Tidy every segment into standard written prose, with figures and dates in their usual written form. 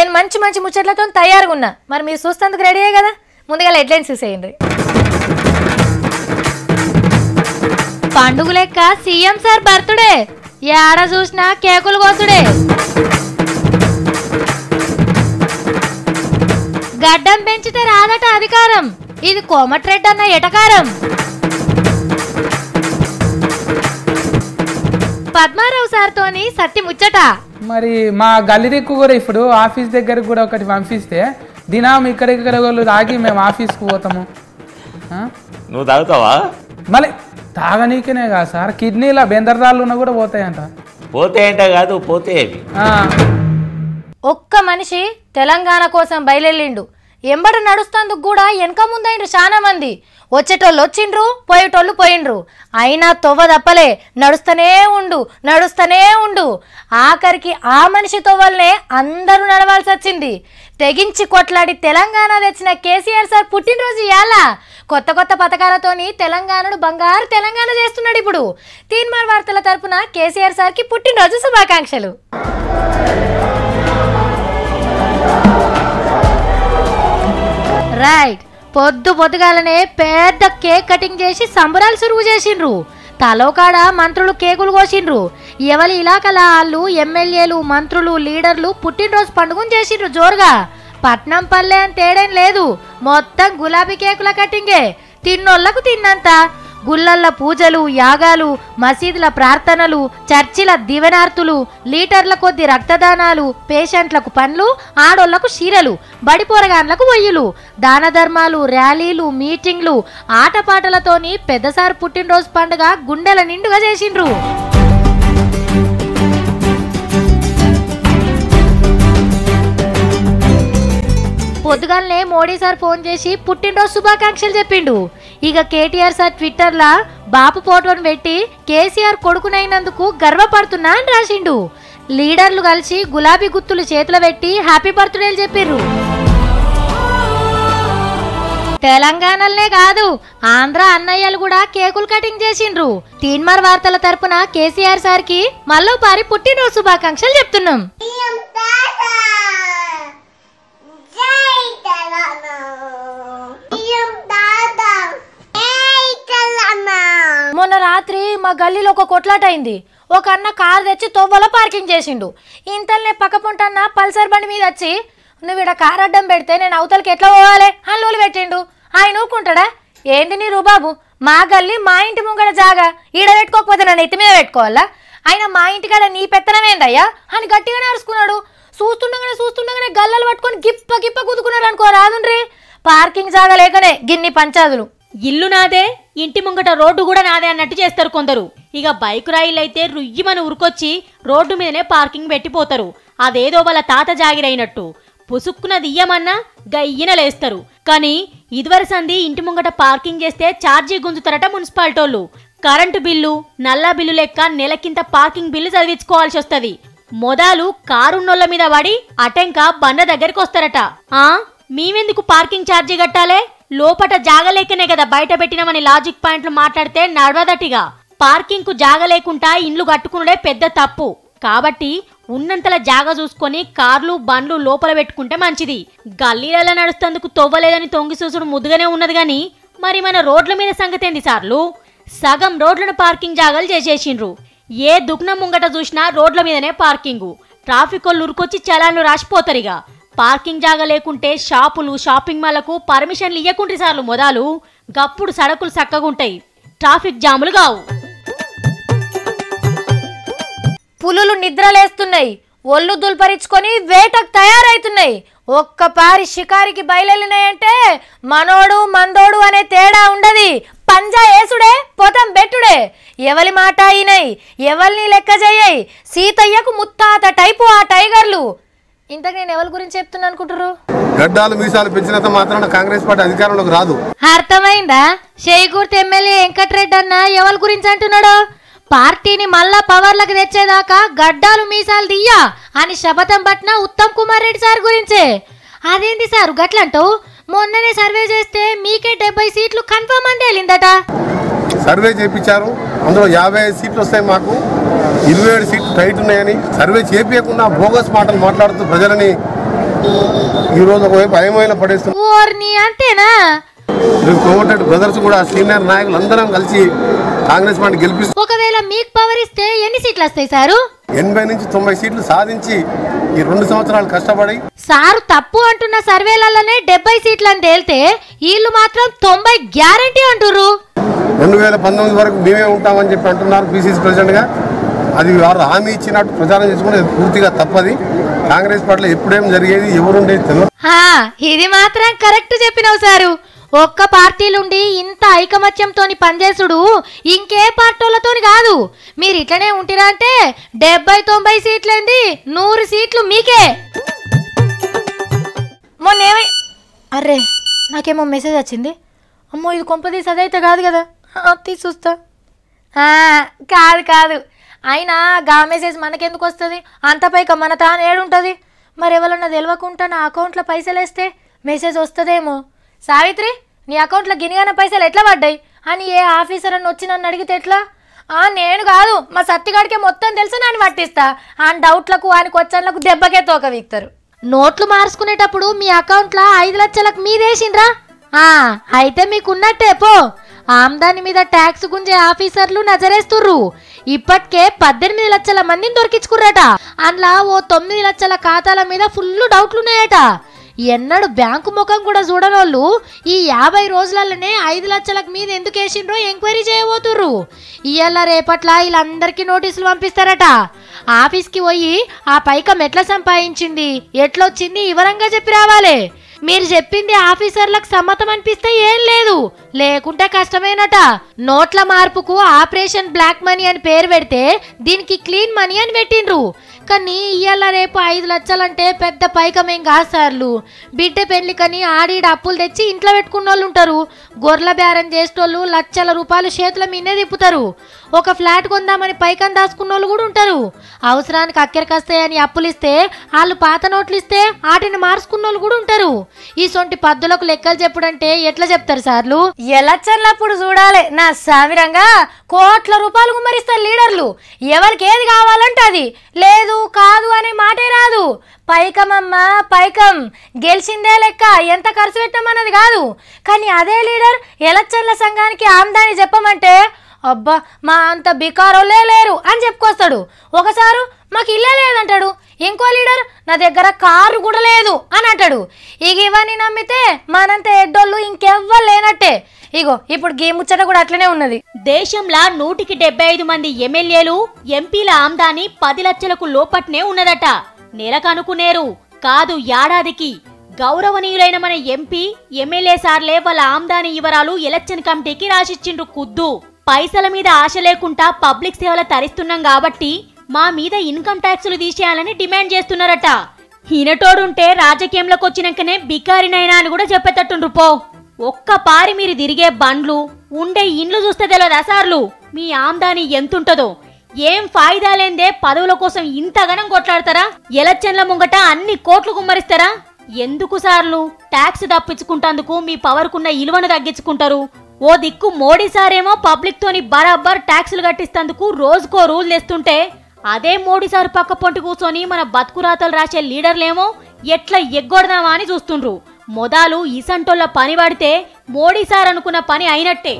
నేను మంచి మంచి ముచ్చట్లతో తయారుగా ఉన్నా. మరి మీరు చూస్తేందుకు రెడీయే కదా? ముందుగా హెడ్లైన్స్ చూసేయండి. పండుగ లెక్క సీఎం సార్ బర్త్డే, ఏడ చూసినా కేకులు కోసుడే. గడ్డం పెంచితే రాదట అధికారం, ఇది కోమటిరెడ్డి అన్న ఎటకారం. పద్మారావు సార్తోని సత్తి ముచ్చట. మరి మా గల్లీదిక్కు కూడా ఇప్పుడు ఆఫీస్ దగ్గరకు కూడా ఒకటి పంపిస్తే దినం ఇక్కడిక్కడ తాగి మేము ఆఫీస్కి పోతాము. నువ్వు తాగుతావా? మళ్ళీ తాగనీకనే కాదు సార్, కిడ్నీల బెందరదాళ్ళు ఉన్నా కూడా పోతాయంట. పోతే ఏంట కాదు, పోతే ఒక్క మనిషి తెలంగాణ కోసం బయలుదేరిండు. ఎంబడ నడుస్తందుకు కూడా వెనక ముందైండ్రు చాలా మంది. వచ్చేటోళ్ళు వచ్చిండ్రు, పోయేటోళ్ళు పోయిండ్రు. అయినా తొవ్వ తప్పలే, నడుస్తూనే ఉండు. ఆఖరికి ఆ మనిషి తొవ్వల్నే అందరూ నడవాల్సి వచ్చింది. తెగించి కొట్లాడి తెలంగాణ తెచ్చిన కేసీఆర్ సార్ పుట్టినరోజు ఇయాల. కొత్త కొత్త పథకాలతోని తెలంగాణను బంగారు తెలంగాణ చేస్తున్నాడు. ఇప్పుడు తీన్మార్ వార్తల తరపున కేసీఆర్ సార్కి పుట్టినరోజు శుభాకాంక్షలు. రైట్, పొద్దుగాలనే పెద్ద కేక్ కటింగ్ చేసి సంబరాలు సురువు చేసిండ్రు. తలోకాడ మంత్రులు కేకులు కోసిండ్రు. ఎవరి ఇలాకల వాళ్ళు ఎమ్మెల్యేలు, మంత్రులు, లీడర్లు పుట్టినరోజు పండుగను చేసిండ్రు జోరుగా. పట్నం పల్లె అని తేడేం లేదు, మొత్తం గులాబీ కేకుల కటింగే. తిన్నోళ్లకు తిన్నంత. గుళ్ళల్ల పూజలు, యాగాలు, మసీదుల ప్రార్థనలు, చర్చిల దివెనార్తులు, లీటర్ల కొద్ది రక్తదానాలు, పేషెంట్లకు పండ్లు, ఆడోళ్లకు చీరలు, బడిపోరగాన్లకు వొయ్యులు, దాన ధర్మాలు, ర్యాలీలు, మీటింగ్లు, ఆటపాటలతోని పెద్దసారి పుట్టినరోజు పండుగ గుండెల నిండుగా చేసిండ్రు. పొద్దుగాలనే మోడీ సార్ ఫోన్ చేసి పుట్టినరోజు శుభాకాంక్షలు చెప్పిండు. ఇక కేటీఆర్ సార్ ట్విట్టర్లా బాపు ఫోటోను పెట్టి కేసీఆర్ కొడుకునైనందుకు గర్వపడుతున్నా అని రాసిండు. లీడర్లు కలిసి గులాబీ గుత్తులు చేతులు పెట్టి హ్యాపీ బర్త్డేలు చెప్పిర్రు. తెలంగాణలనే కాదు, ఆంధ్ర అన్నయ్యలు కూడా కేకులు కటింగ్ చేసిండ్రు. తీన్మార్ వార్తల తరపున కేసీఆర్ సార్కి మళ్ళోపారి పుట్టినరోజు శుభాకాంక్షలు చెప్తున్నాం. మొన్న రాత్రి మా గల్లీలో ఒక కొట్లాట అయింది. ఒక అన్న కారు తెచ్చి తొవ్వలో పార్కింగ్ చేసిండు. ఇంతల్నే పక్కపుంటన్న పల్సర్ బండి మీద వచ్చి, నువ్వు ఇక్కడ కారు అడ్డం పెడితే నేను అవతలకి ఎట్లా పోవాలి అని లోలు పెట్టిండు. ఆయన ఊరుకుంటాడా? ఏంది నీ రూబాబు, మా గల్లి మా ఇంటి ముంగడ జాగా, ఈడ పెట్టుకోకపోతే నన్ను ఎత్తి మీద పెట్టుకోవాలా? ఆయన మా ఇంటికాడ నీ పెత్తనమేందయ్యా అని గట్టిగానే అరుచుకున్నాడు. చూస్తుండగానే గల్లలు పట్టుకొని గిప్ప కుదుకున్నాడు అనుకో రాదుండ్రి. పార్కింగ్ జాగా లేకనే గిన్ని పంచాదులు. ఇల్లు నాదే, ఇంటి ముంగట రోడ్డు కూడా నాదే అన్నట్టు చేస్తారు కొందరు. ఇక బైక్ రైళ్ళు అయితే రుయ్యమని ఉరుకొచ్చి రోడ్డు మీదనే పార్కింగ్ పెట్టిపోతారు. అదేదో వాళ్ళ తాత జాగిరైనట్టు. పుసుక్కున దియ్యమన్నా గయ్యన లేస్తారు. కానీ ఇదివర సంది ఇంటి ముంగట పార్కింగ్ చేస్తే ఛార్జీ గుంజుతారట మున్సిపాలిటోళ్ళు. కరెంటు బిల్లు, నల్లా బిల్లు లెక్క నెలకింత పార్కింగ్ బిల్లు చదివించుకోవాల్సి వస్తుంది. మొదలు కారున్నోళ్ల మీద పడి అటెంక బండ దగ్గరికి వస్తారట. మేమెందుకు పార్కింగ్ ఛార్జీ కట్టాలే? లోపట జాగలేకనే కదా బయట పెట్టినామని లాజిక్ పాయింట్లు మాట్లాడితే నడవదటిగా. పార్కింగ్ కు జాగ లేకుండా ఇండ్లు కట్టుకునే పెద్ద తప్పు. కాబట్టి ఉన్నంతల జాగ చూసుకొని కార్లు, బండ్లు లోపల పెట్టుకుంటే మంచిది. గల్లీలలో నడుస్తందుకు తొవ్వలేదని తొంగి చూసుడు ముద్దుగానే ఉన్నది గాని, మరి మన రోడ్ల మీద సంగతేంది సార్లు? సగం రోడ్లను పార్కింగ్ జాగాలు చేసేసిండ్రు. ఏ దుగ్నం ముంగట చూసినా రోడ్ల మీదనే పార్కింగు. ట్రాఫిక్ వాళ్ళు ఉరుకొచ్చి చలాన్లు రాసిపోతారిగా. పార్కింగ్ జాగా లేకుంటే షాపులు, షాపింగ్ మాల్లకు పర్మిషన్లు ఇయ్యకుండ్రి సార్లు మొదలు. గప్పుడు సడకులు చక్కగుంటాయి, ట్రాఫిక్ జాములు కావు. పులులు నిద్రలేస్తున్నాయి, ఒళ్ళు దుల్పరించుకొని వేటకు తయారైతున్నాయి. ఒక్క పారి షికారికి బయలునాయంటే మనోడు మందోడు అనే తేడా ఉండది. పంజా ఏసుడే, పొతం బెట్టుడే. ఎవలి మాట అయినాయి, ఎవల్ని లెక్క చెయ్యాయి. సీతయ్యకు ముత్తాత టైపు ఆ టైగర్లు. ఇంతకు నేను ఎవరి గురించి చెప్తున్నా అనుకుంటారు? గడ్డాలు మీసాలు పెంచినంత మాత్రాన కాంగ్రెస్ పార్టీ అధికారంలోకి రాదు. అర్థమైందా? షేగూర్తి ఎమ్మెల్యే వెంకట్రెడ్డి అన్న ఎవరి గురించి అంటున్నాడు? పార్టీని మళ్ళా పవర్లకు తెచ్చేదాకా గడ్డాలు మీసాలు దియ్యా అని శపథం పట్టిన ఉత్తమ్ కుమార్ రెడ్డి సార్ గురించే. అదేంటి సార్ గట్లంటావు? మొన్ననే సర్వే చేస్తే మీకే 70 సీట్లు కన్ఫర్మ్ అని తేలిందట. సర్వే చేయించారు, అందులో 55 సీట్లు వస్తాయి, మాకు 27 సీట్లు టైట్ ఉన్నాయని సర్వే చేపించకుండా బోగస్ మాటలు మాట్లాడుతూ ప్రజలని ఈరోజు ఒకవైపు అయమైన పడేస్తుంది. ఓర్ని అంతేనా? కోమటిరెడ్డి బ్రదర్స్ కూడా సీనియర్ నాయకులు అందరం కలిసి కాంగ్రెస్ పార్టీ గెలిపిస్తారు. ఒకవేళ మీకు పవర్ ఇస్తే ఎన్ని సీట్లు వస్తాయి సారు? 80 నుంచి 90 సీట్లు సాధించి ఈ 2 సంవత్సరాలు కష్టపడి సారు తప్పు అంటున్న సర్వేలలోనే 70 సీట్లు అని తేలితే వీళ్ళు మాత్రం 90 గ్యారంటీ అంటుర్రు. 2019 వరకు మేమే ఉంటామని చెప్పి అంటున్నారు పిసిసి ప్రెసిడెంట్ గా. అది వారు హామీ ఇచ్చినట్టు ప్రచారం చేసుకుని పూర్తిగా తప్పది. కాంగ్రెస్ పార్టీలో ఎప్పుడేం జరిగేది ఎవరుండేది తెలియదు. ఇది మాత్రం కరెక్ట్ చెప్పినావు సారు. ఒక్క పార్టీలుండి ఇంత ఐకమత్యంతో పనిచేసుడు ఇంకే పార్టీలతోని కాదు. మీరు ఇట్లనే ఉంటిరా అంటే 70-90 సీట్లేంది 100 సీట్లు మీకే. మొన్నేమై అర్రే నాకేమో మెసేజ్ వచ్చింది. అమ్మో ఇది కొంపదీసి అదైతే కాదు కదా, చూస్తా. కాదు అయినా గా మెసేజ్ మనకెందుకు వస్తుంది? అంత పైక మన తాను ఏడుంటుంది. మరి ఎవరన్నా తెలియకుండా నా అకౌంట్లో పైసలు వేస్తే మెసేజ్ వస్తుందేమో. సావిత్రి నీ అకౌంట్లో గినిగాన పైసలు ఎట్లా పడ్డాయి అని ఏ ఆఫీసర్ అని వచ్చి నన్ను అడిగితే ఎట్లా? నేను కాదు మా సత్తిగాడికే మొత్తం తెలుసు నన్ను పట్టిస్తా. ఆ డౌట్లకు ఆయనకు వచ్చాలకు దెబ్బకే తోక వీక్తారు. నోట్లు మార్చుకునేటప్పుడు మీ అకౌంట్లో 5 లక్షలకు మీదేసిండ్రా? అయితే మీకున్నట్టే పో. ఆమ్దాని మీద ట్యాక్స్ గుంజే ఆఫీసర్లు నజరేస్తుర్రు. ఇప్పటికే 18 లక్షల మందిని దొరికించుకుర్రట. అందులో ఓ 9 లక్షల ఖాతాల మీద ఫుల్ డౌట్లున్నాయట. ఎన్నడు బ్యాంకు ముఖం కూడా చూడనోళ్ళు ఈ 50 రోజులలోనే 5 లక్షలకు మీద ఎందుకు వేసిండ్రో ఎంక్వైరీ చేయబోతుర్రు. ఇయ్యాల రేపట్ల వీళ్ళందరికీ నోటీసులు పంపిస్తారట. ఆఫీస్కి పోయి ఆ పైకం ఎట్లా సంపాదించింది ఎట్లొచ్చింది వివరంగా చెప్పి రావాలి. మీరు చెప్పింది ఆఫీసర్లకు సమ్మతం అనిపిస్తే ఏం లేదు, లేకుంటే కష్టమేనట. నోట్ల మార్పుకు ఆపరేషన్ బ్లాక్ మనీ అని పేరు పెడితే దీనికి క్లీన్ మనీ అని పెట్టిండ్రు. కానీ ఇయ్యాల రేపు 5 లక్షలంటే పెద్ద పైకమేం కాదు సార్లు. బిడ్డ పెళ్లికని ఆడిడ అప్పులు తెచ్చి ఇంట్లో పెట్టుకున్న వాళ్ళు ఉంటారు. గొర్రెల బేరం చేసేటోళ్ళు లక్షల రూపాయలు చేతుల మీదే తిప్పుతారు. ఒక ఫ్లాట్ కొందామని పైకం దాచుకున్న వాళ్ళు కూడా ఉంటారు. అవసరానికి అక్కరికొస్తాయని అప్పులు ఇస్తే వాళ్ళు పాత నోట్లు ఇస్తే వాటిని మార్చుకున్న వాళ్ళు కూడా ఉంటారు. ఈ సొంటి పద్దులకు లెక్కలు చెప్పుడంటే ఎట్లా చెప్తారు సార్లు? ఎలక్షన్లప్పుడు చూడాలి నా సామిరంగా కోట్ల రూపాయలు గుమ్మరిస్తారు లీడర్లు. ఎవరికి ఏది కావాలంటే అది, లేదు కాదు అనే మాటే రాదు. పైకమమ్మా పైకం, గెలిచిందే లెక్క, ఎంత ఖర్చు పెట్టమన్నది కాదు. కానీ అదే లీడర్ ఎలక్షన్ల సంఘానికి ఆమ్దాని చెప్పమంటే అబ్బా మా అంత బికారోలే లేరు అని చెప్పుకొస్తాడు. ఒకసారి మాకు ఇల్లే లేదంటాడు. ఇంకో లీడర్ నా దగ్గర కారు కూడా లేదు అని అంటాడు. ఇక ఇవన్నీ నమ్మితే మనంత ఎడ్డోళ్ళు ఇంకెవ్వరు లేనట్టే. ఇగో ఇప్పుడు గీ ముచ్చట కూడా అట్లనే ఉన్నది. దేశంలో 175 మంది ఎమ్మెల్యేలు ఎంపీల ఆమ్దాని 10 లక్షలకు లోపట్నే ఉన్నదట. నెలకనుకునేరు కాదు ఏడాదికి. గౌరవనీయులైన మన ఎంపీ ఎమ్మెల్యే సార్లే వాళ్ళ ఆమ్దాని వివరాలు ఎలక్షన్ కమిటీకి రాసిచ్చిండ్రు. కుద్దు పైసల మీద ఆశ లేకుండా పబ్లిక్ సేవలు తరిస్తున్నాం కాబట్టి మా మీద ఇన్కమ్ ట్యాక్సులు తీసేయాలని డిమాండ్ చేస్తున్నారట. ఈనటోడుంటే రాజకీయంలోకి వచ్చినాకనే బికారినైనా అని కూడా చెప్పేటట్టుండ్రు. పో ఒక్క పారి మీరు తిరిగే బండ్లు ఉండే ఇండ్లు చూస్తే తెలియదా సార్లు మీ ఆమ్దాని ఎంతుంటదో? ఏం ఫాయిదా లేందే పదవుల కోసం ఇంతగానం కొట్లాడతారా? ఎలక్షన్ల ముంగట అన్ని కోట్లు కుమ్మరిస్తారా? ఎందుకు సార్లు ట్యాక్స్ తప్పించుకుంటందుకు మీ పవర్కున్న ఇలువను తగ్గించుకుంటారు. ఓ దిక్కు మోడీ సారేమో పబ్లిక్ తోని బరాబర్ ట్యాక్సులు కట్టిస్తందుకు రోజుకో రూల్ తెస్తుంటే, అదే మోడీ సార్ పక్క పొంటి కూర్చొని మన బతుకురాతలు రాసే లీడర్లేమో ఎట్లా ఎగ్గొడదామా అని చూస్తుండ్రు. మొదలు ఈసంటోళ్ళ పని పడితే మోడీ సార్ అనుకున్న పని అయినట్టే.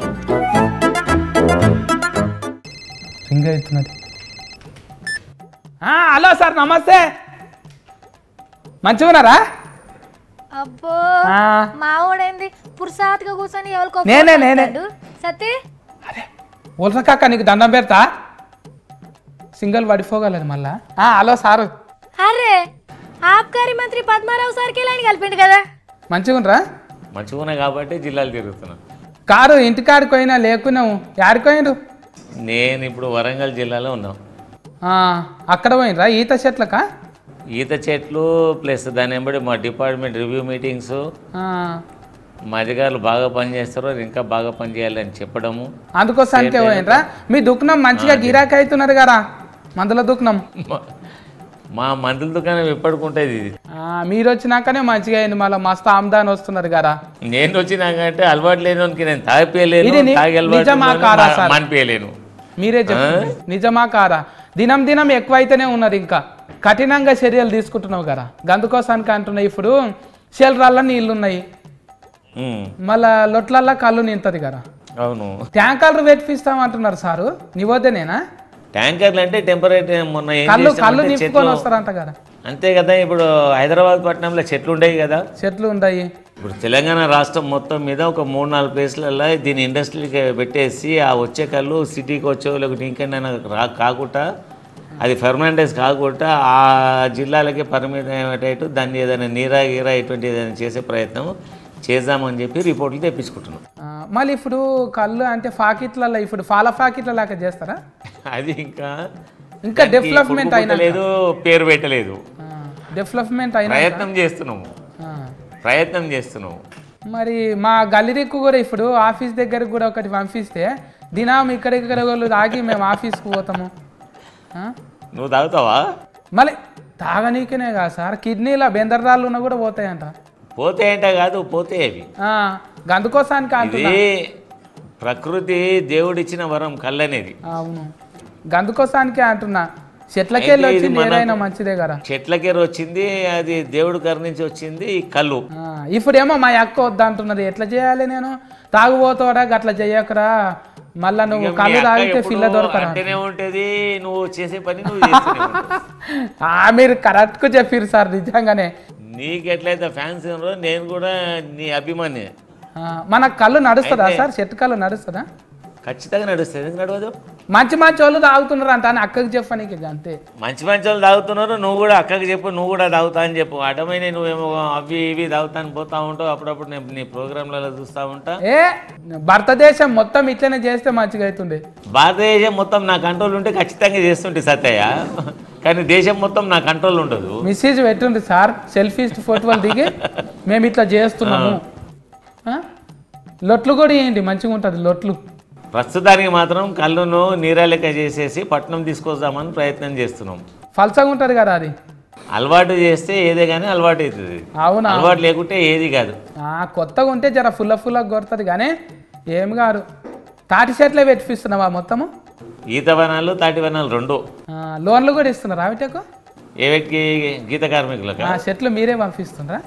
హలో సార్ నమస్తే, మంచిగున్నారా? అబ్బో మావోడేంది పురుసాత్గా కూర్చొని ఎవరికో నేనే సత్తి ఓల్సా కాక నీకు దండం పెడతా, సింగల్ పడిపోగలరు మళ్ళా. Hello sir. అరే ఆబ్కారీ మంత్రి పద్మారావు సార్కి లైన్ కలిపిండు కదా. మంచిగుండ్రా? మంచిగున్నా కాబట్టి జిల్లాలు తిరుగుతున్నా. కారు ఇంటికాడికి పోయినా లేకున్నావు, యాడికి పోయినరు? నేను ఇప్పుడు వరంగల్ జిల్లాలో ఉన్నాం. అక్కడ పోయినరా ఈత చెట్లకా? ఈత చెట్లు ప్లస్ దాని వెంబడి మా డిపార్ట్మెంట్ రివ్యూ మీటింగ్స్, మా అధికారులు బాగా పనిచేస్తారు ఇంకా బాగా పనిచేయాలని చెప్పడము, అందుకోసానికే పోయినరా? మీ దుకాణం మంచిగా గిరాకీ అవుతున్నది కదా, మందుల దుకాణం. మా మందుల దుకాణం ఎప్పటికుంటుంది ఇది. మీరు వచ్చినాకనే మంచిగా అయింది, మళ్ళీ మస్తు ఆమ్దాని వస్తున్నది కదా. నేను వచ్చినాకంటే అలవాటు లేని నేను తాగిపోయలేను, తాగి అలవాటు మానిపోయలేను. మీరే చెప్పండి నిజమా కాదా? దినం దినం ఎక్కువైతేనే ఉన్నది, ఇంకా కఠినంగా చర్యలు తీసుకుంటున్నావు కదా. గందుకోసానికి అంటున్నాయి ఇప్పుడు షెల్రాల్లో నీళ్లు ఉన్నాయి, మళ్ళా లొట్లల్లో కళ్ళు నింతది కదా. అవును, ట్యాంకర్లు పెట్టిస్తామంటున్నారు సారు, నివోదేనేనా? ట్యాంకర్లు అంటే టెంపరీ మొన్న ఏం కళ్ళు చేస్తామంటే నింపుకొని వస్తారంట కదా. అంతే కదా. ఇప్పుడు హైదరాబాద్ పట్టణంలో చెట్లు ఉండేవి కదా, చెట్లు ఉన్నాయి. ఇప్పుడు తెలంగాణ రాష్ట్రం మొత్తం మీద ఒక 3-4 ప్లేస్లలో దీన్ని ఇండస్ట్రీకి పెట్టేసి ఆ వచ్చే కళ్ళు సిటీకి వచ్చే లేకపోతే ఇంకైనా కాకుండా అది పర్మనెంటైజ్ కాకుండా ఆ జిల్లాలకే పరిమితం అయ్యేటట్టు దాన్ని ఏదైనా నీరా గీరా ఇటువంటి ఏదైనా చేసే ప్రయత్నం చేద్దామని చెప్పి రిపోర్ట్లు తెప్పించుకుంటున్నాం. మళ్ళీ ఇప్పుడు కళ్ళు అంటే ఫాకిట్లలో ఇప్పుడు పాల ఫాకిట్ల లాగా చేస్తారా? అది ఇంకా డెవలప్మెంట్ అయినా లేదు, పేరు పెట్టలేదు, డెవలప్మెంట్ అయినా ప్రయత్నం చేస్తున్నాము. మరి మా గల్లీకు కూడా ఇప్పుడు ఆఫీస్ దగ్గరకు కూడా ఒకటి పంపిస్తే దినం ఇక్కడిక్కడ వాళ్ళు తాగి మేము ఆఫీస్కి పోతాము. నువ్వు తాగుతావా? మళ్ళీ తాగనీకనే కాదు సార్, కిడ్నీలో బెందర్రాళ్ళు ఉన్నా కూడా పోతాయంట. పోతాయంట కాదు, పోతే అవి గందుకోసానికి ఇది ప్రకృతి దేవుడిచ్చిన వరం కళ్ళు అనేది. అవును, గందుకోసానికి అంటున్నా. చెట్లకెళ్ళి వచ్చింది ఏదైనా మంచిదే కదా. చెట్లకెళ్ళి వచ్చింది, అది దేవుడి కర్ నుంచి వచ్చింది ఈ కళ్ళు. ఇప్పుడేమో మా అక్క వద్ద అంటున్నది. ఎట్లా చేయాలి నేను? తాగుపోతాడా గట్లా చెయ్యకరా, మళ్ళా నువ్వు కళ్ళు తాగితే పిల్ల దొరకరా అంటేనే ఉంటది. నువ్వు చేసే పని నువ్వు చేస్తూనే ఉంటావు. మీరు కరెక్ట్ చెప్పారు సార్, నిజంగానే. నీకు ఎట్లయితే ఫ్యాన్స్ నేను కూడా నీ అభిమాని. మన కళ్ళు నడుస్తుందా సార్? చెట్టు కళ్ళు నడుస్తుందా? ఖచ్చితంగా నడుస్తుంది, ఎందుకు నడవదు? మంచి మంచి వాళ్ళు తాగుతున్నారు అంట అని అక్కకి చెప్పనీకి అంతే. మంచి మంచి వాళ్ళు తాగుతున్నారు, నువ్వు కూడా అక్కకి చెప్పు, నువ్వు కూడా తాగుతా అని చెప్పు. అటమైన నువ్వేమో అవి ఇవి తాగుతాను పోతా ఉంటావు, అప్పుడప్పుడు నేను నీ ప్రోగ్రాంలలో చూస్తూ ఉంటా. భారతదేశం మొత్తం ఇట్లనే చేస్తే మంచిగా అవుతుండే. భారతదేశం మొత్తం నా కంట్రోల్ ఉంటే ఖచ్చితంగా చేస్తుంటే సత్తయ్య, కానీ దేశం మొత్తం నా కంట్రోల్ ఉండదు. మెసేజ్ పెట్టుండి సార్, సెల్ఫీస్ ఫోటోలు దిగి మేము ఇట్లా చేస్తున్నాము. లొట్లు కూడా వేయండి, మంచిగా ఉంటుంది లొట్లు. ప్రస్తుతానికి మాత్రం కళ్ళును నీరాలెక్క చేసేసి పట్నం తీసుకొద్దామని ప్రయత్నం చేస్తున్నాం. ఫల్సగా ఉంటుంది కదా అది. అలవాటు చేస్తే ఏదే కానీ అలవాటు అవుతుంది. అవునా? అలవాటు లేకుంటే ఏది కాదు. కొత్తగా ఉంటే జర ఫుల్గా కొడుతుంది కానీ ఏం కాదు. తాటి చెట్లే పెట్టిస్తున్నావా మొత్తము? ఈత వనాలు తాటి వనాలు రెండు. లోన్లు కూడా ఇస్తున్నారా వీటికి? ఏ వ్యక్తికి? గీత కార్మికులకు. చెట్లు మీరే పంపిస్తున్నారా?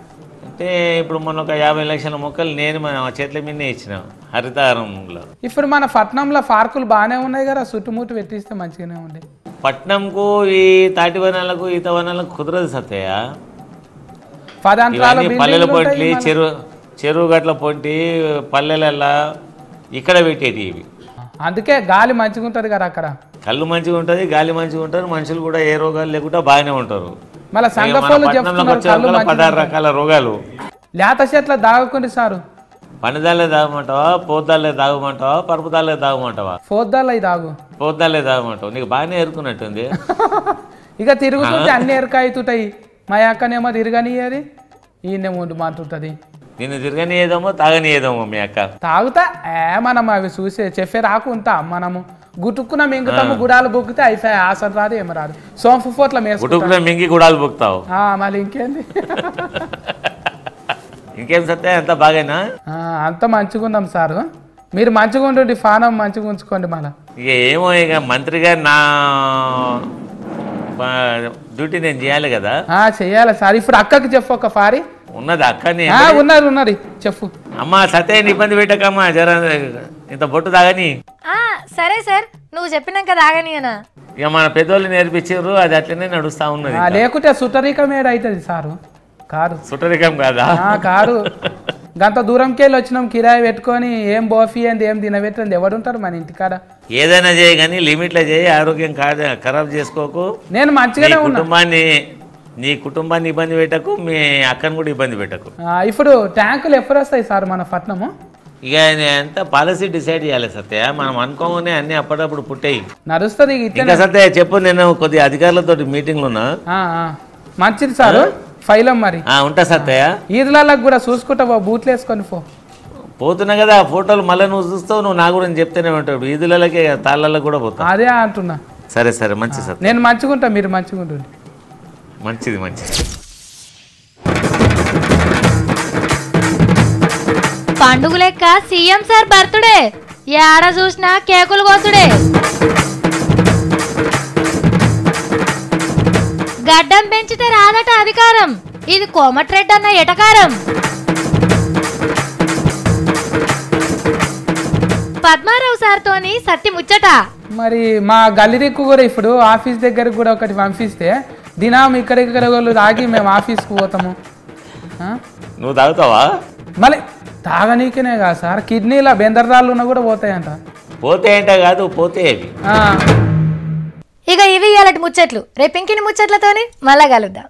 అంటే ఇప్పుడు మొన్న ఒక 50 లక్షల మొక్కలు నేను మన చెట్ల మీదనే ఇచ్చిన హరితహారంలో. ఇప్పుడు మన పట్నంలో పార్కులు బాగానే ఉన్నాయి కదా, చుట్టుముట్టు పెట్టిస్తే మంచిగానే ఉండే. పట్నంకు ఈ తాటి వనాలకు ఈత వనాలకు కుదరదు సత్తయ్య. పల్లెల పొంటి చెరువు గట్ల పొంటి పల్లెలల్లా ఇక్కడ పెట్టేటి ఇవి. అందుకే గాలి మంచిగా ఉంటుంది కదా అక్కడ. కళ్ళు మంచిగా ఉంటుంది, గాలి మంచిగా ఉంటుంది, మనుషులు కూడా ఏ రోగాలు లేకుండా బాగానే ఉంటారు. మళ్ళీ సంగపోలు చెప్తున్నారు 16 రకాల రోగాలు. లేత చెట్ల దాగుకుంది సారు. పనిదాలే తాగమంటావా, పోద్దాలే తాగమంటావా, పరుపుదాలే తాగమంటావా? పోద్దాలే తాగు. పోద్దాలే తాగమంటావు, నీకు బాగానే ఎరుకున్నట్టుంది. ఇక తిరుగుతుంటే అన్ని ఎరుక అవుతుంటాయి. మా అక్కనేమో తిరగనియది, ఈయనేమో మాట్లాడుతుంది. నిన్ను తిరగనియేదేమో తాగనియేదేమో మీ అక్క. తాగుతా మనం అవి చూసే చెప్పే రాకుంటా మనము గుట్టుకున్న మింగుతాము, గుడాలు బుక్కితే అయిపోయి ఆసలు రాదు ఏమో రాదు. సోంపు పోట్ల గుట్టుకున్న మింగి గుడాలు బుక్తావు. మళ్ళీ ఇంకేంది? ఇంకేం సత్తా, అంత బాగేనా? అంత మంచిగా ఉందాం సారు. మీరు మంచిగా ఉండండి, ఫానం మంచిగా ఉంచుకోండి. మళ్ళీ ఇక ఏమో, ఇక మంత్రి గారు నా డ్యూటీ నేను చేయాలి కదా. చెయ్యాలి సార్. ఇప్పుడు అక్కకి చెప్పు ఒక పారి. ఉన్నది అక్కని? ఉన్నది చెప్పు. అమ్మా సత్యని ఇబ్బంది పెట్టకమ్మా, జర ఇంత బొట్టు తాగని. సరే సార్, నువ్వు చెప్పినాక తాగని అనా. ఇక మన పెద్దోళ్ళు నేర్పించారు, అది అట్లనే నడుస్తా ఉన్నది. లేకుంటే సుటరికం ఏడవుతుంది సారు. కారు సుటరికం కాదా? కారు. గంత దూరంకి వెళ్ళి వచ్చినాం, కిరాయి పెట్టుకొని ఏం బోఫీ అంది ఏం తినబెట్టండి, ఎవడుంటారు మన ఇంటికాడ? ఏదైనా చేయి కానీ లిమిట్లో చేయి, ఆరోగ్యం ఖరాబ్ చేసుకోకు. నేను మంచిగానే నీ కుటుంబాన్ని ఇబ్బంది పెట్టకు, మీ అక్కను కూడా ఇబ్బంది పెట్టకు. ఇప్పుడు ట్యాంకులు ఎప్పుడు వస్తాయి సార్ మన పట్నము? ఇక ఎంత పాలసీ డిసైడ్ చేయాలి సత్య, మనం అనుకోగానే అన్ని అప్పటికప్పుడు పుట్టాయి నడుస్తుంది. ఇంకా సత్య చెప్పు, నేను కొద్దిగా అధికారులతో మీటింగ్లు ఉన్నా. మంచిది సార్, ఫైలం మరి ఉంటా సత్తయ్య. ఈదులకు కూడా చూసుకుంటా, బూట్లు వేసుకొని పోతున్నా కదా ఫోటోలు, మళ్ళీ నువ్వు చూస్తావు, నువ్వు నా గురించి చెప్తేనే ఉంటావు. ఈదులకి తాళ్ళకి కూడా పోతావు. అదే అంటున్నా. సరే సరే, మంచిది సత్య. నేను మంచిగా ఉంటా, మీరు మంచిగా ఉంటుంది. మంచిది మంచిది. పండుగ లెక్క సీఎం సార్ బర్త్డే, ఏడ చూసినా కేకులు కోసుడే. ఇచ్చితే రాదట అధికారం. ఇది కోమటిరెడ్డి అన్న ఎటకారం. పద్మారావు సార్తోని సత్తి ముచ్చట. మరి మా గల్లిదిక్కు కూడా ఇప్పుడు ఆఫీస్ దగ్గరకు కూడా ఒకటి పంపిస్తే దినం ఇక్కడిక్కడ తాగి మేము ఆఫీస్కి పోతాము. నువ్వు తాగుతావా? మళ్ళీ తాగనీకనే కాదు సార్, కిడ్నీల బెందర్రాళ్ళు ఉన్నా కూడా పోతాయంట. పోతాయంట కాదు, పోతే అవి. ఇక ఇవి ఇయ్యాలటి ముచ్చట్లు. రేపు ఇంకిని ముచ్చట్లతోని మళ్ళా కలుద్దాం.